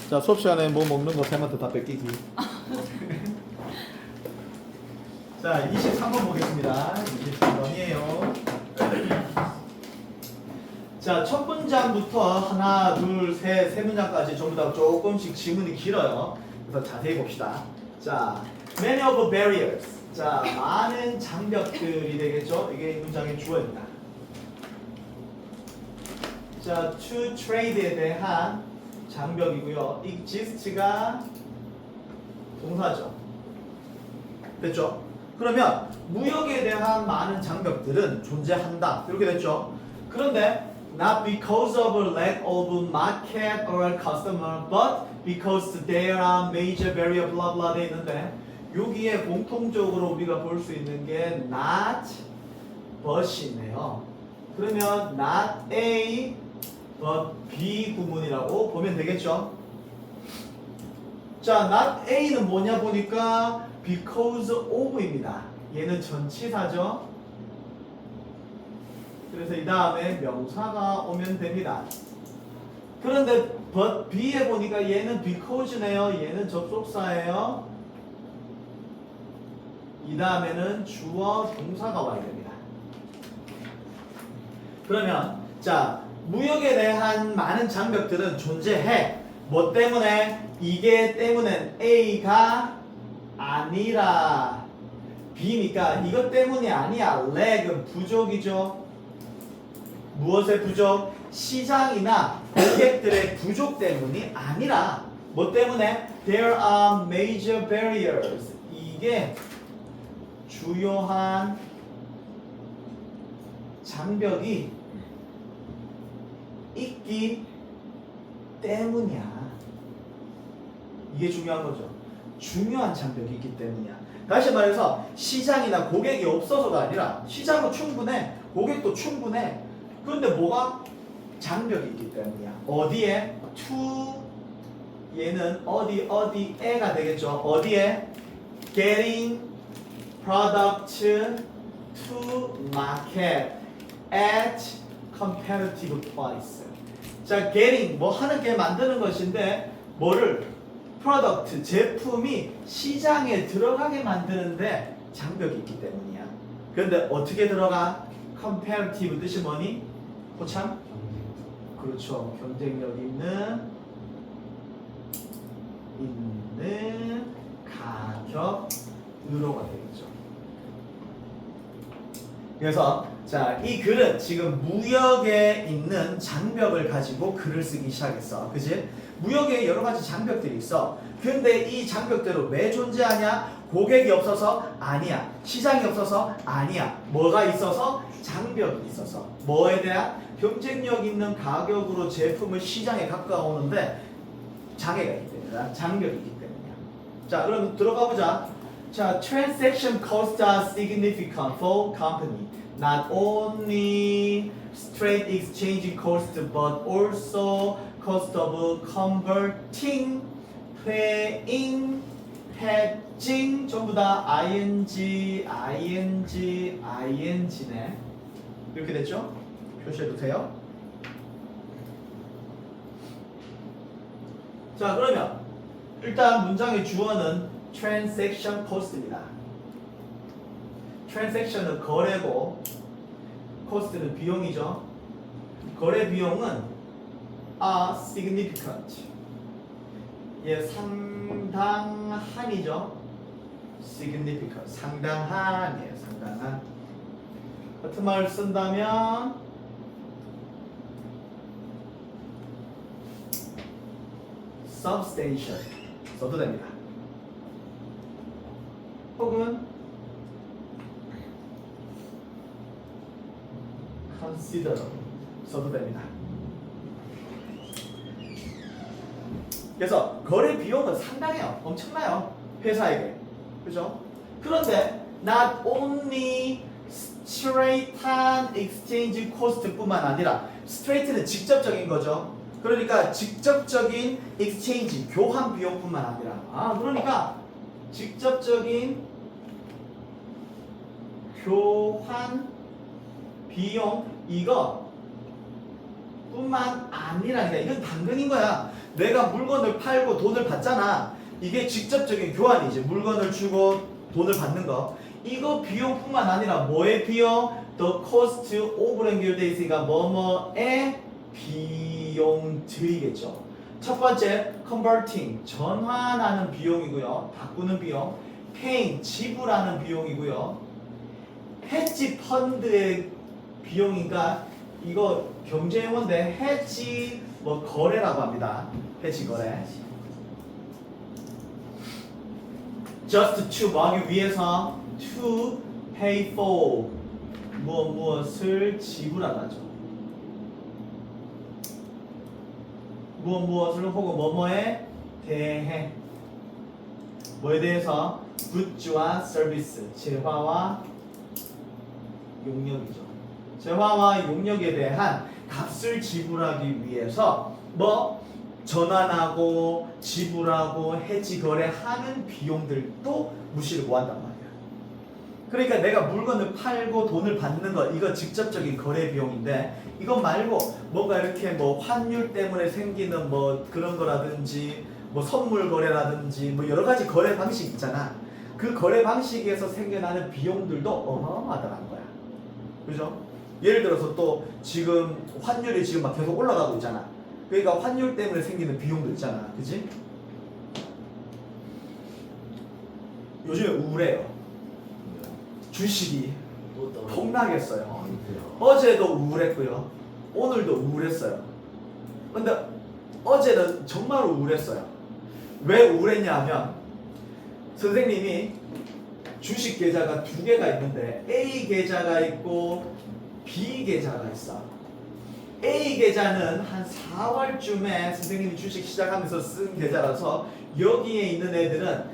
자, 수업 시간에 뭐 먹는 거 쌤한테 다 뺏기기. 자, 23번 보겠습니다. 23번이에요. 자, 첫 문장부터 하나, 둘, 셋, 세 문장까지 전부 다 조금씩 지문이 길어요. 그래서 자세히 봅시다. 자, many of barriers. 자, 많은 장벽들이 되겠죠. 이게 이 문장의 주어입니다. 자, to trade에 대한 장벽이고요. exist가 동사죠. 됐죠? 그러면 무역에 대한 많은 장벽들은 존재한다. 이렇게 됐죠? 그런데 not because of a lack of market or customer, but because there are major barrier blah blah 돼 있는데 여기에 공통적으로 우리가 볼 수 있는 게 not but이네요. 그러면 not A but B 구문이라고 보면 되겠죠? 자, not A는 뭐냐 보니까 because of입니다. 얘는 전치사죠. 그래서 이 다음에 명사가 오면 됩니다. 그런데 but B에 보니까 얘는 because네요. 얘는 접속사예요. 이 다음에는 주어 동사가 와야 됩니다. 그러면 자, 무역에 대한 많은 장벽들은 존재해. 뭐 때문에? 이게 때문엔 A가 아니라 B니까 이것 때문이 아니야. lag은 부족이죠. 무엇의 부족? 시장이나 고객들의 부족 때문이 아니라 뭐 때문에? There are major barriers. 이게 주요한 장벽이 있기 때문이야. 이게 중요한 거죠. 중요한 장벽이 있기 때문이야. 다시 말해서 시장이나 고객이 없어서가 아니라 시장은 충분해. 고객도 충분해. 그런데 뭐가? 장벽이 있기 때문이야. 어디에? to 얘는 어디에가 되겠죠. 어디에? getting product to market at competitive price. 자, getting 뭐 하는 게 만드는 것인데 뭐를? product 제품이 시장에 들어가게 만드는데 장벽이 있기 때문이야. 그런데 어떻게 들어가? competitive 뜻이 뭐니? 호참? 그렇죠. 경쟁력 있는 가격으로가 되겠죠. 그래서 자, 이 글은 지금 무역에 있는 장벽을 가지고 글을 쓰기 시작했어. 그지? 무역에 여러 가지 장벽들이 있어. 근데 이 장벽들은 왜 존재하냐? 고객이 없어서? 아니야. 시장이 없어서? 아니야. 뭐가 있어서? 장벽이 있어서. 뭐에 대한? 경쟁력 있는 가격으로 제품을 시장에 가까우는데 장애가 있기 때문이야. 장벽이 있기 때문이야. 자, 그럼 들어가 보자. 자, transaction costs are significant for company. Not only straight exchange cost, but also cost of converting, paying, hedging 전부 다 ing, ing네. 이렇게 됐죠? 표시해도 돼요? 자, 그러면 일단 문장의 주어는 transaction cost입니다. transaction은 거래고 cost는 비용이죠. 거래 비용은 are significant. 예, 상당한이죠. significant. 상당한이에요. 상당한. 같은 말을 쓴다면 substantial 써도 됩니다. 혹은 considerable 써도 됩니다. 그래서 거래 비용은 상당해요. 엄청나요. 회사에게. 그죠? 그런데 not only straight한 exchange cost 뿐만 아니라 straight는 직접적인 거죠. 그러니까 직접적인 exchange 교환 비용뿐만 아니라 그러니까 직접적인 교환 비용 이거 뿐만 아니라 이건 당근인 거야. 내가 물건을 팔고 돈을 받잖아. 이게 직접적인 교환이지. 물건을 주고 돈을 받는 거. 이거 비용뿐만 아니라 뭐의 비용? The cost of renewed is가 뭐뭐의 비용들이겠죠. 첫 번째, converting, 전환하는 비용이고요. 바꾸는 비용. paying, 지불하는 비용이고요. 해지 펀드의 비용인가? 이거 경제용어인데 해지 뭐 거래라고 합니다. 해지 거래. just to 뭐 하기 위해서 to pay for 무엇을 지불하다죠. 무엇을 혹은 뭐뭐에 대해 뭐에 대해서 굿즈와 서비스, 재화와 용역이죠. 재화와 용역에 대한 값을 지불하기 위해서 뭐 전환하고 지불하고 해지 거래하는 비용들도 무시를 못한단 말이야. 그러니까 내가 물건을 팔고 돈을 받는 거 이거 직접적인 거래 비용인데 이거 말고 뭔가 이렇게 뭐 환율 때문에 생기는 뭐 그런 거라든지 뭐 선물 거래라든지 뭐 여러 가지 거래 방식 있잖아. 그 거래 방식에서 생겨나는 비용들도 어마어마하다는 거야. 그죠? 예를 들어서 또 지금 환율이 지금 막 계속 올라가고 있잖아. 그러니까 환율 때문에 생기는 비용도 있잖아. 그지? 요즘에 우울해요. 주식이 폭락했어요. 어제도 우울했고요. 오늘도 우울했어요. 근데 어제는 정말 우울했어요. 왜 우울했냐 하면 선생님이 주식 계좌가 두 개가 있는데 A 계좌가 있고 B 계좌가 있어. A 계좌는 한 4월쯤에 선생님이 주식 시작하면서 쓴 계좌라서 여기에 있는 애들은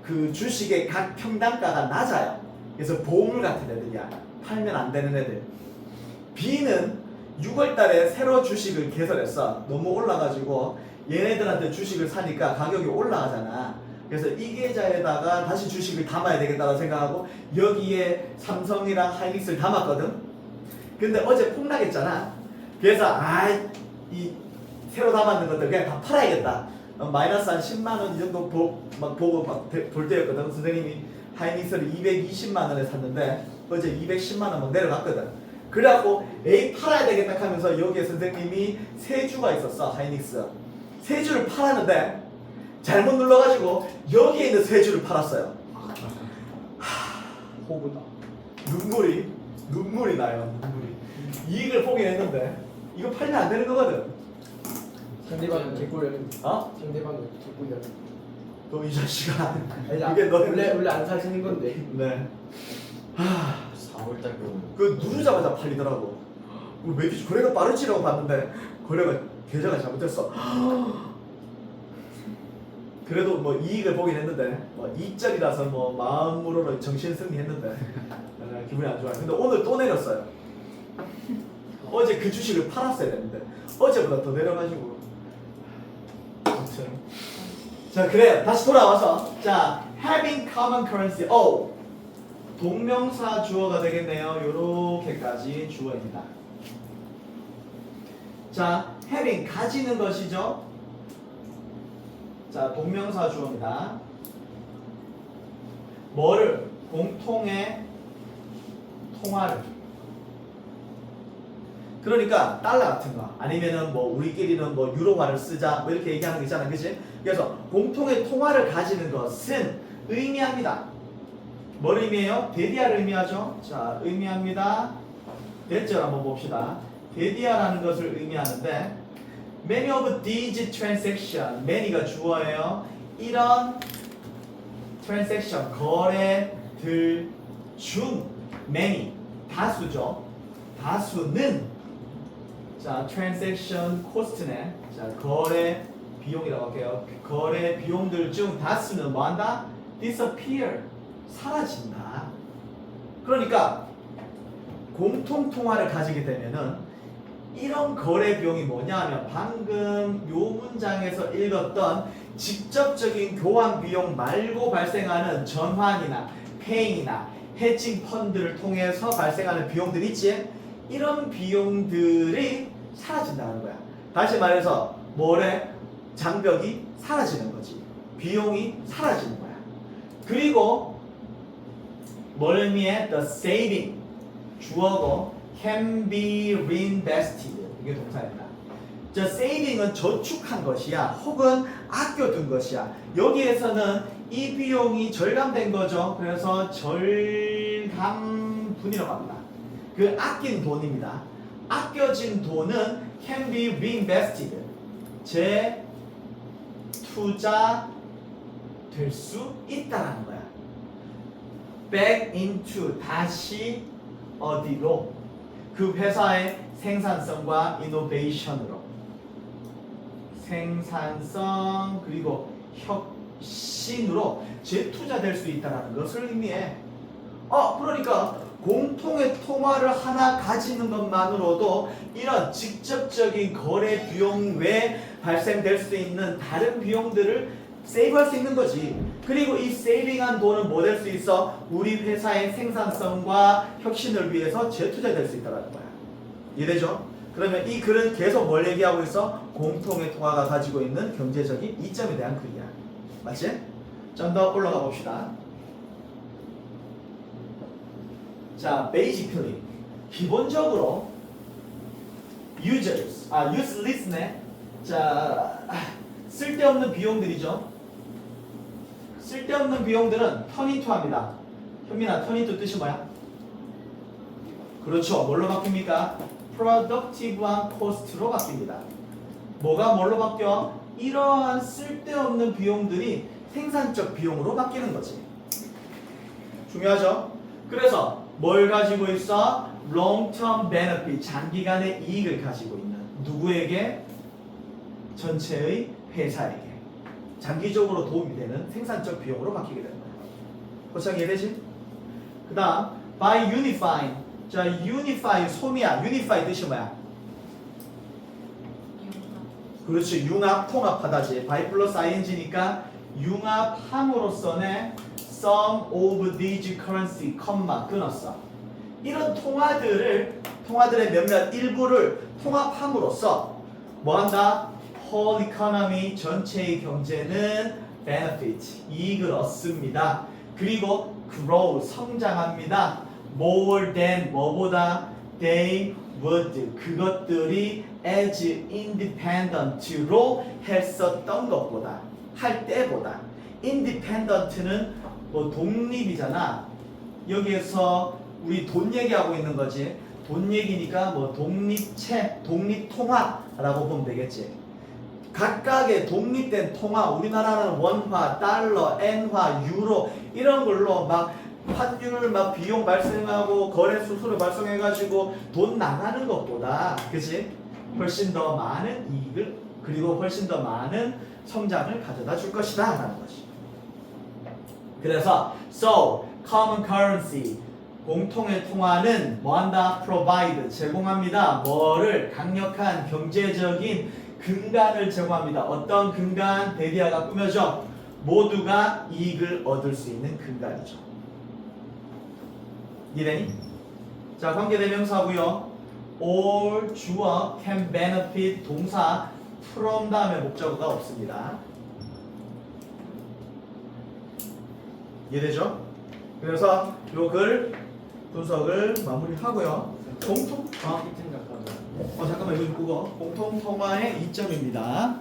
그 주식의 각 평단가가 낮아요. 그래서 보물 같은 애들이야. 팔면 안 되는 애들. B는 6월 달에 새로 주식을 개설했어. 너무 올라가지고 얘네들한테 주식을 사니까 가격이 올라가잖아. 그래서 이 계좌에다가 다시 주식을 담아야 되겠다고 생각하고 여기에 삼성이랑 하이닉스를 담았거든. 근데 어제 폭락했잖아. 그래서 이 새로 담았는 것들 그냥 다 팔아야겠다. 마이너스 한 10만 원 이 정도 보고 막 볼 때였거든. 선생님이 하이닉스를 220만 원에 샀는데 어제 210만 원 막 내려갔거든. 그래갖고 에이 팔아야 되겠다 하면서 여기에 선생님이 세 주가 있었어. 하이닉스 세 주를 팔았는데 잘못 눌러가지고 여기에 있는 세 주를 팔았어요. 호구다. 눈물이 나요. 눈물이. 이익을 보긴 했는데 이거 팔면 안 되는 거거든. 상대방은 개꿀이라는. 상대방은 개꿀이라는. 너 이 자식아. 아니, 이게 너 원래 안 사시는 건데. 네. 4월달 그 누르자마자 팔리더라고. 왜 이렇게 거래가 빠르지라고 봤는데 거래가 계좌가 잘못됐어. 그래도 뭐 이익을 보긴 했는데 뭐 2절이라서 뭐 마음으로는 정신 승리했는데 기분이 안 좋아요. 근데 오늘 또 내렸어요. 어제 그 주식을 팔았어야 되는데 어제보다 더 내려가지고. 아무튼 자 그래요. 다시 돌아와서 자 having common currency. 동명사 주어가 되겠네요. 요렇게까지 주어입니다. 자 having 가지는 것이죠. 자 동명사 주어입니다. 뭐를? 공통의 통화를. 그러니까 달러 같은 거 아니면은 뭐 우리끼리는 뭐 유로화를 쓰자 뭐 이렇게 얘기하는 거 있잖아. 그치? 그래서 공통의 통화를 가지는 것은 의미합니다. 뭘 의미해요? 데디아를 의미하죠. 자 의미합니다. 대절 한번 봅시다. 데디아라는 것을 의미하는데 many of these transaction, many가 주어예요. 이런 transaction, 거래들 중 many, 다수죠. 다수는 자 transaction cost네. 자 거래 비용이라고 할게요. 거래 비용들 중 다수는 뭐한다? disappear, 사라진다. 그러니까 공통 통화를 가지게 되면은 이런 거래 비용이 뭐냐 하면 방금 요 문장에서 읽었던 직접적인 교환 비용 말고 발생하는 전환이나 페이나 해칭 펀드를 통해서 발생하는 비용들 있지? 이런 비용들이 사라진다는 거야. 다시 말해서 뭐래? 장벽이 사라지는 거지. 비용이 사라지는 거야. 그리고 뭘 의미해? The saving 주어고 can be reinvested 이게 동사입니다. 저 saving은 저축한 것이야 혹은 아껴둔 것이야. 여기에서는 이 비용이 절감된 거죠. 그래서 절감분이라고 합니다. 그 아낀 돈입니다. 아껴진 돈은 can be reinvested 재투자 될 수 있다라는 거야. back into 다시 어디로? 그 회사의 생산성과 이노베이션으로. 생산성 그리고 혁신으로 재투자될 수 있다는 것을 의미해. 그러니까 공통의 통화를 하나 가지는 것만으로도 이런 직접적인 거래 비용 외에 발생될 수 있는 다른 비용들을 세이브할 수 있는 거지. 그리고 이 세이빙한 돈은 뭐 될 수 있어? 우리 회사의 생산성과 혁신을 위해서 재투자될 수 있다는 거야. 이해되죠? 그러면 이 글은 계속 뭘 얘기하고 있어? 공통의 통화가 가지고 있는 경제적인 이점에 대한 글이야. 맞지? 좀 더 올라가 봅시다. 자, basically 기본적으로 useless네. 자, 쓸데없는 비용들이죠. 쓸데없는 비용들은 turn into 합니다. 현민아, turn into 뜻이 뭐야? 그렇죠. 뭘로 바뀝니까? productive한 cost로 바뀝니다. 뭐가 뭘로 바뀌어? 이러한 쓸데없는 비용들이 생산적 비용으로 바뀌는 거지. 중요하죠? 그래서 뭘 가지고 있어? long-term benefit, 장기간의 이익을 가지고 있는 누구에게? 전체의 회사에게 장기적으로 도움이 되는 생산적 비용으로 바뀌게 되는 거야. 고창 이해되지? 그 다음 by unifying. 자, unify 소미야. unify 뜻이 뭐야? 그렇지. 융합, 통합하다지. by 플러스 ing니까 융합함으로써는 some of these currency, 끊었어. 이런 통화들의 몇몇 일부를 통합함으로써 뭐한다? whole economy, 전체의 경제는 benefit, 이익을 얻습니다. 그리고 grow, 성장합니다. more than, 뭐보다? they would, 그것들이 as independent로 했었던 것보다, 할 때보다. independent는 뭐 독립이잖아. 여기에서 우리 돈 얘기하고 있는 거지. 돈 얘기니까 뭐 독립체, 독립통화라고 보면 되겠지. 각각의 독립된 통화, 우리나라는 원화, 달러, 엔화, 유로 이런 걸로 막 환율 막 비용 발생하고 거래 수수료 발생해가지고 돈 나가는 것보다, 그치? 훨씬 더 많은 이익을 그리고 훨씬 더 많은 성장을 가져다 줄 것이다 라는 것이. 그래서 so common currency, 공통의 통화는 뭐한다? provide, 제공합니다. 뭐를? 강력한 경제적인 근간을 제공합니다. 어떤 근간? 대디아가 꾸며져 모두가 이익을 얻을 수 있는 근간이죠. 이해되니? 자, 관계대명사고요. all 주어, can benefit 동사, from 다음에 목적어가 없습니다. 이해되죠? 그래서 요 글 분석을 마무리하고요. 공통 잠깐만 이거 좀 끄고. 공통 통화의 이점입니다.